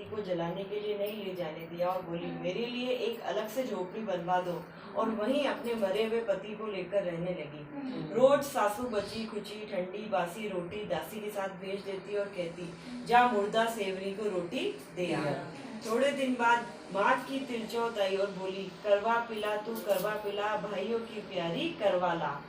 पति को जलाने के लिए नहीं ले जाने दिया और बोली, मेरे लिए एक अलग से झोपड़ी बनवा दो, और वहीं अपने मरे हुए पति को लेकर रहने लगी। रोज सासू बची खुची ठंडी बासी रोटी दासी के साथ भेज देती और कहती, जा मुर्दा सेवरी को रोटी दे आ। थोड़े दिन बाद माँ की तिलचौत आई और बोली, करवा पिला तू करवा पिला, भाइयों की प्यारी करवा ला,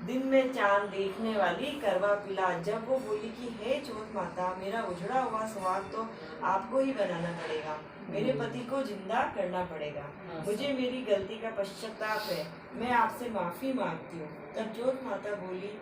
दिन में चांद देखने वाली करवा पिला। जब वो बोली कि हे चौथ माता, मेरा उजड़ा हुआ सुहाग तो आपको ही बनाना पड़ेगा, मेरे पति को जिंदा करना पड़ेगा, मुझे मेरी गलती का पश्चाताप है, मैं आपसे माफी मांगती हूँ। तब चौथ माता बोली,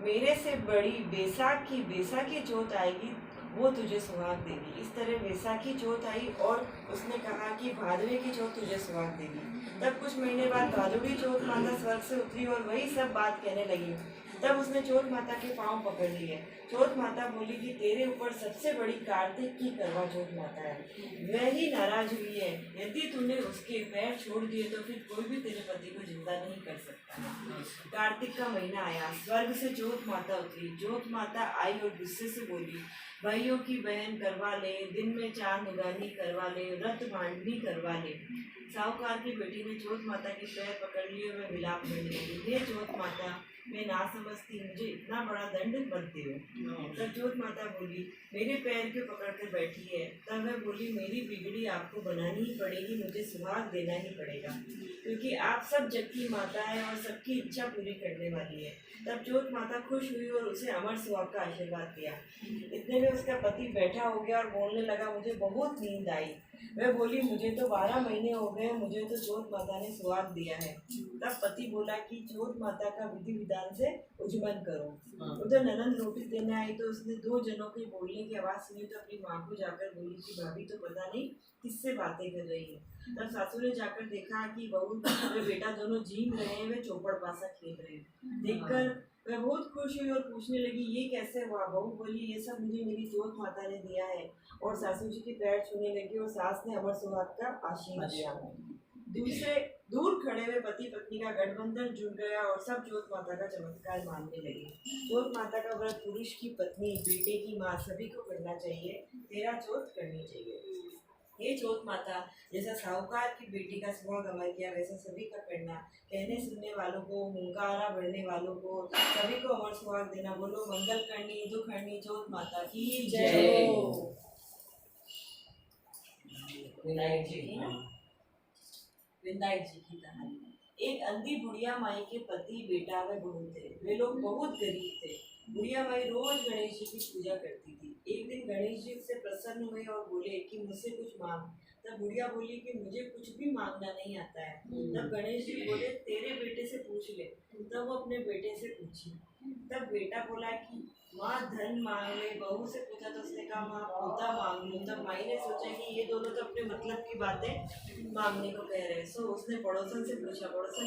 मेरे से बड़ी बैसाखी चौथ आएगी, वो तुझे सुहाग देगी। इस तरह बैसाखी चौथ आई और उसने कहा कि भादवे की चौथ तुझे सुहाग देगी। तब कुछ महीने बाद भादुड़ी चौथ माता स्वर्ग से उतरी और वही सब बात कहने लगी। तब उसने चौथ माता के पांव पकड़ लिए। चौथ माता बोली कि तेरे ऊपर सबसे बड़ी कार्तिक की करवा चौथ माता है, वह ही नाराज हुई है, यदि तूने उसके पैर छोड़ दिए तो फिर कोई भी तेरे पति को जिंदा नहीं कर सकता। कार्तिक का महीना आया, स्वर्ग से चौथ माता उतरी। चौथ माता आई और गुस्से से बोली, भाइयों की बहन करवा ले, दिन में चांद उगानी करवा ले, व्रत मांडनी करवा ले। साहूकार की बेटी ने चौथ माता के पैर पकड़ लिए और वह विलाप करने लगी, हे चौथ माता, मैं ना समझती, मुझे इतना बड़ा दंड मत दो। तब चौथ माता बोली, मेरे पैर क्यों पकड़ कर बैठी है? तब वह बोली, मेरी बिगड़ी आपको बनानी ही पड़ेगी, मुझे सुहाग देना ही पड़ेगा, क्योंकि आप सब जग की माता है और सबकी इच्छा पूरी करने वाली है। तब चौथ माता खुश हुई और उसे अमर सुहाग का आशीर्वाद दिया। इतने में उसका पति बैठा हो गया और बोलने लगा, मुझे बहुत नींद आई। वह बोली, मुझे तो 12 महीने हो गए, मुझे तो चौथ माता ने सुहाग दिया है। तब पति बोला कि चौथ माता का विधि विधान से उज्जमन करो। उधर ननंद रोटी देने आई तो उसने 2 जनों के बोलने की आवाज सुनी तो अपनी माँ को जाकर बोली कि भाभी तो पता नहीं किससे बातें कर रही है। तब सासू ने जाकर देखा कि बहू व बेटा दोनों झीम रहे हैं, वे चौपड़ पासा खेल रहे हैं। देखकर वह बहुत खुश हुई और पूछने लगी, ये कैसे हुआ? बहू बोली, ये सब मुझे मेरी चौथ माता ने दिया है, और सासू जी के पैर छूने लगी और सास ने अमर सुहाग का आशीर्वाद दिया। दूर खड़े हुए पति पत्नी का गठबंधन जुड़ गया और सब चौथ माता का चमत्कार मानने लगे। चौथ माता का व्रत पुरुष की पत्नी, बेटे की माँ सभी को करना चाहिए, 13 चौथ करनी चाहिए। हे चौथ माता, जैसा साहूकार की बेटी का सुहाग अमर किया वैसा सभी का करना, कहने सुनने वालों को, हुंकारा भरने वालों को, सभी को अमर सुहाग देना। बोलो मंगल करनी दुख हरनी चौथ माता की जय। विनायक जी की कहानी। एक अंधी बुढ़िया माई के पति, बेटा व बहू थे। वे लोग बहुत गरीब थे। बुढ़िया माई रोज गणेश जी की पूजा करती थी। एक दिन गणेश जी से प्रसन्न हुए और बोले कि मुझसे कुछ मांग। तब बुढ़िया बोली कि मुझे कुछ भी मांगना नहीं आता है। तब गणेश जी बोले, तेरे बेटे से पूछ ले। तब वो अपने बेटे से पूछी। तब बेटा बोला कि माँ धन मांग ले। बहू से पूछा तो उसने कहा, माँ पोता मांग लूँ। तब माई ने सोचा कि ये दोनों तो अपने मतलब की बातें मांगने को कह रहे हैं। सो उसने पड़ोसन से पूछा। पड़ोसन